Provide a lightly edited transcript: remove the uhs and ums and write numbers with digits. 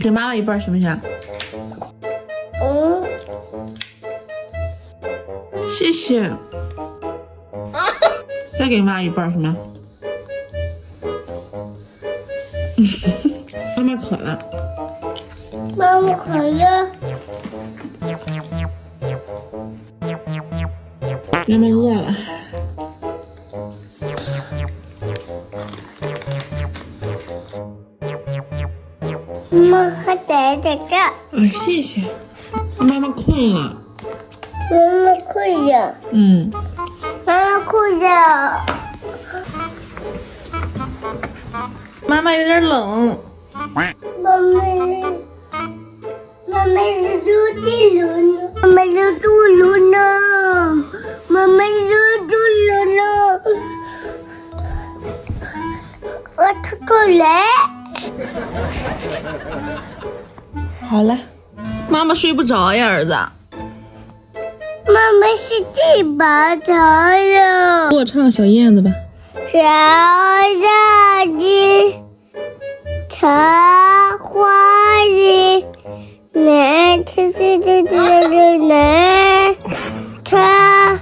给妈妈一半行不行？谢谢。再给妈一半行吗？妈妈渴了。妈妈渴了。妈妈饿了。妈妈还在这。谢谢。妈妈困了。妈妈困了。妈妈困了。妈妈有点冷。妈妈热地了呢。妈妈热肚了呢。妈妈热肚了呢。我吐出来。好了，妈妈睡不着呀，儿子。妈妈是最拔头了。给我唱个小燕子吧。小小的茶花里，难吃难它。